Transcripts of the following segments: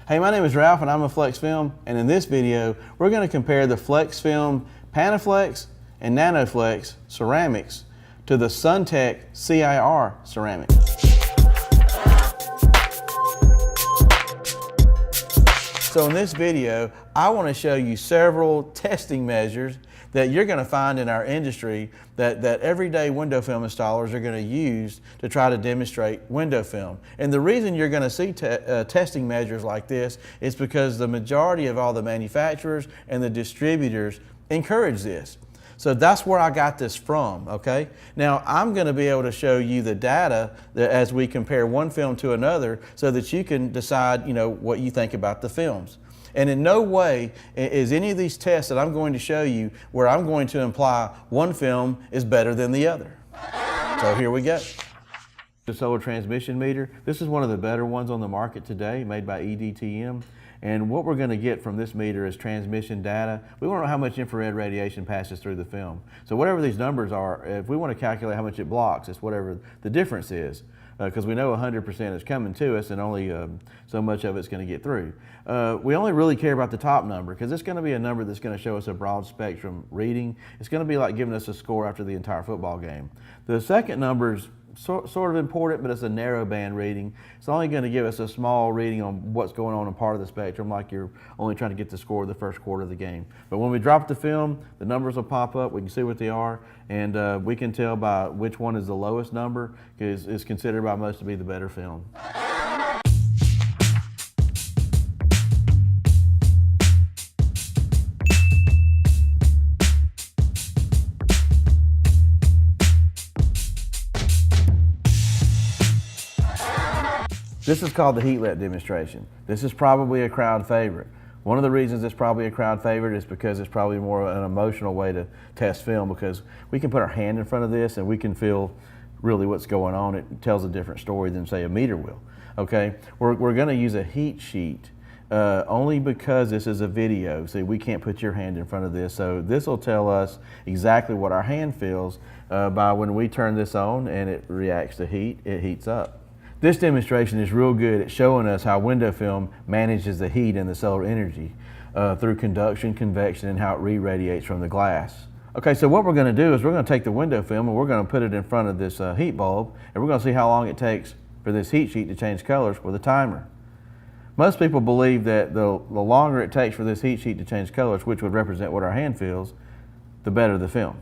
Hey, my name is Ralph and I'm a Flexfilm, and in this video we're going to compare the Flexfilm Panaflex and Nanoflex ceramics to the Suntek CIR ceramic. So in this video I want to show you several testing measures that you're going to find in our industry that everyday window film installers are going to use to try to demonstrate window film. And the reason you're going to see testing measures like this is because the majority of all the manufacturers and the distributors encourage this. So that's where I got this from, okay? Now I'm going to be able to show you the data as we compare one film to another so that you can decide, what you think about the films. And in no way is any of these tests that I'm going to show you where I'm going to imply one film is better than the other. So here we go. The solar transmission meter. This is one of the better ones on the market today, made by EDTM. And what we're going to get from this meter is transmission data. We want to know how much infrared radiation passes through the film. So whatever these numbers are, if we want to calculate how much it blocks, it's whatever the difference is. Because we know 100% is coming to us and only so much of it's going to get through. We only really care about the top number because it's going to be a number that's going to show us a broad spectrum reading. It's going to be like giving us a score after the entire football game. The second number is sort of important, but it's a narrow band reading. It's only going to give us a small reading on what's going on in part of the spectrum, like you're only trying to get the score of the first quarter of the game. But when we drop the film, the numbers will pop up, we can see what they are, and we can tell by which one is the lowest number, because it's considered by most to be the better film. This is called the heat lamp demonstration. This is probably a crowd favorite. One of the reasons it's probably a crowd favorite is because it's probably more an emotional way to test film, because we can put our hand in front of this and we can feel really what's going on. It tells a different story than say a meter will. Okay, we're going to use a heat sheet only because this is a video. See, we can't put your hand in front of this, so this will tell us exactly what our hand feels by when we turn this on and it reacts to heat, it heats up. This demonstration is real good at showing us how window film manages the heat and the solar energy through conduction, convection, and how it re-radiates from the glass. Okay, so what we're going to do is we're going to take the window film and we're going to put it in front of this heat bulb, and we're going to see how long it takes for this heat sheet to change colors with a timer. Most people believe that the longer it takes for this heat sheet to change colors, which would represent what our hand feels, the better the film.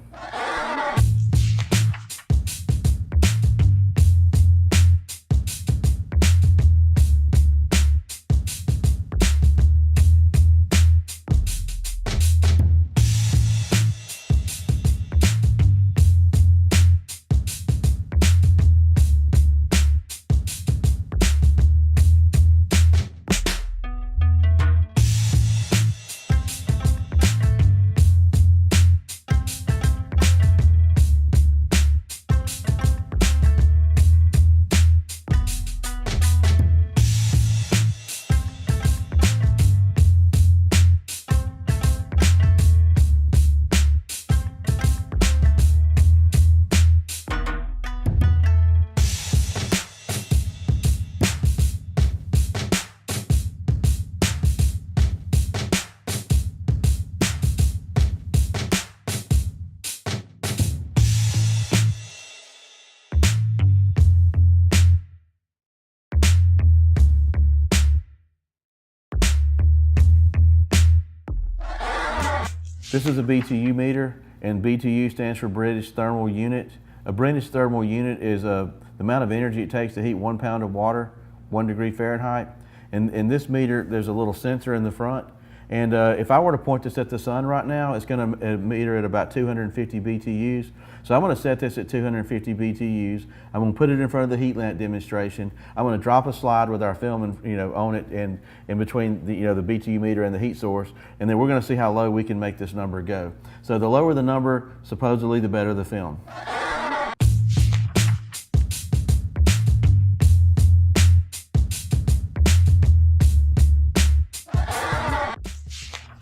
This is a BTU meter, and BTU stands for British Thermal Unit. A British Thermal Unit is the amount of energy it takes to heat 1 pound of water, 1 degree Fahrenheit. And in this meter, there's a little sensor in the front. And if I were to point this at the sun right now, it's going to meter at about 250 BTUs. So I'm going to set this at 250 BTUs. I'm going to put it in front of the heat lamp demonstration. I'm going to drop a slide with our film on it and in between the BTU meter and the heat source, and then we're going to see how low we can make this number go. So the lower the number, supposedly the better the film.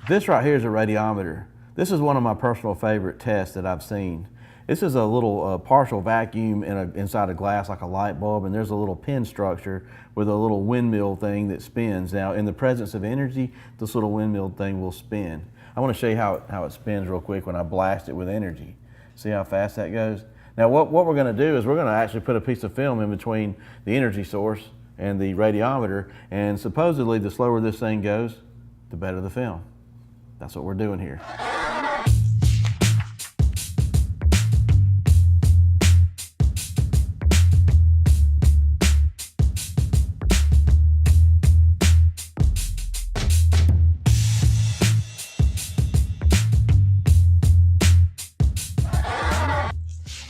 This right here is a radiometer. This is one of my personal favorite tests that I've seen. This is a little partial vacuum inside a glass like a light bulb, and there's a little pin structure with a little windmill thing that spins. Now, in the presence of energy, this little windmill thing will spin. I want to show you how it spins real quick when I blast it with energy. See how fast that goes? Now, what we're going to do is we're going to actually put a piece of film in between the energy source and the radiometer, and supposedly the slower this thing goes, the better the film. That's what we're doing here.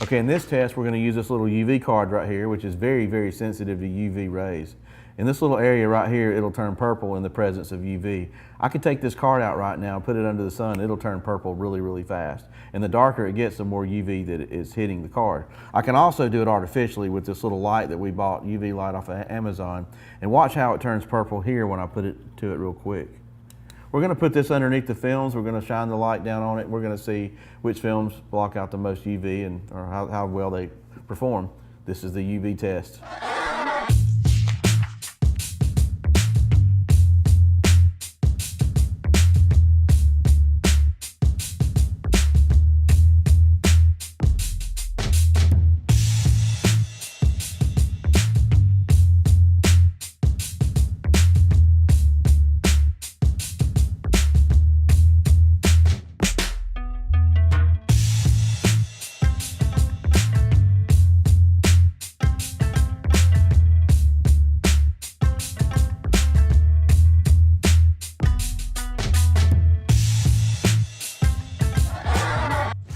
Okay, in this test, we're going to use this little UV card right here, which is very, very sensitive to UV rays. In this little area right here, it'll turn purple in the presence of UV. I could take this card out right now, put it under the sun, it'll turn purple really, really fast. And the darker it gets, the more UV that is hitting the card. I can also do it artificially with this little light that we bought, UV light off of Amazon, and watch how it turns purple here when I put it to it real quick. We're going to put this underneath the films. We're going to shine the light down on it. We're going to see which films block out the most UV or how well they perform. This is the UV test.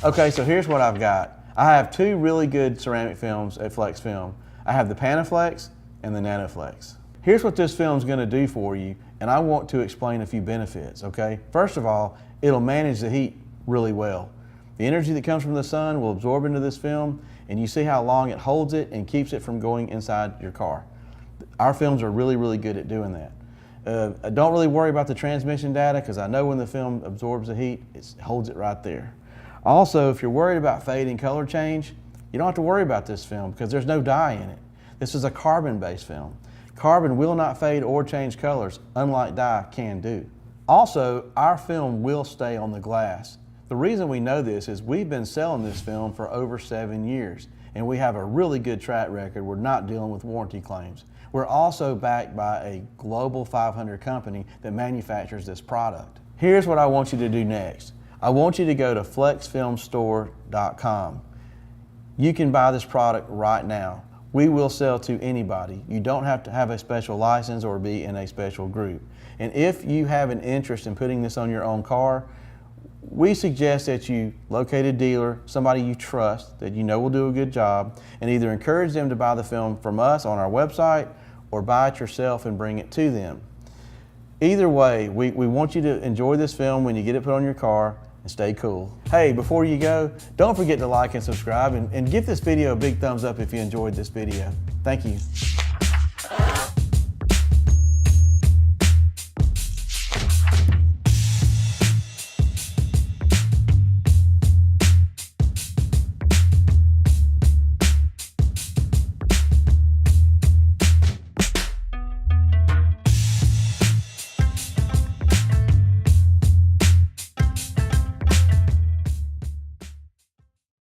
Okay, so here's what I've got. I have two really good ceramic films at Flexfilm. I have the Panaflex and the Nanoflex. Here's what this film's gonna do for you, and I want to explain a few benefits, okay? First of all, it'll manage the heat really well. The energy that comes from the sun will absorb into this film, and you see how long it holds it and keeps it from going inside your car. Our films are really, really good at doing that. I don't really worry about the transmission data because I know when the film absorbs the heat, it holds it right there. Also, if you're worried about fade and color change, you don't have to worry about this film because there's no dye in it. This is a carbon-based film. Carbon will not fade or change colors, unlike dye can do. Also, our film will stay on the glass. The reason we know this is we've been selling this film for over 7 years, and we have a really good track record. We're not dealing with warranty claims. We're also backed by a Global 500 company that manufactures this product. Here's what I want you to do next. I want you to go to flexfilmstore.com. You can buy this product right now. We will sell to anybody. You don't have to have a special license or be in a special group. And if you have an interest in putting this on your own car, we suggest that you locate a dealer, somebody you trust, that you know will do a good job, and either encourage them to buy the film from us on our website or buy it yourself and bring it to them. Either way, we want you to enjoy this film when you get it put on your car and stay cool. Hey, before you go, don't forget to like and subscribe and give this video a big thumbs up if you enjoyed this video. Thank you.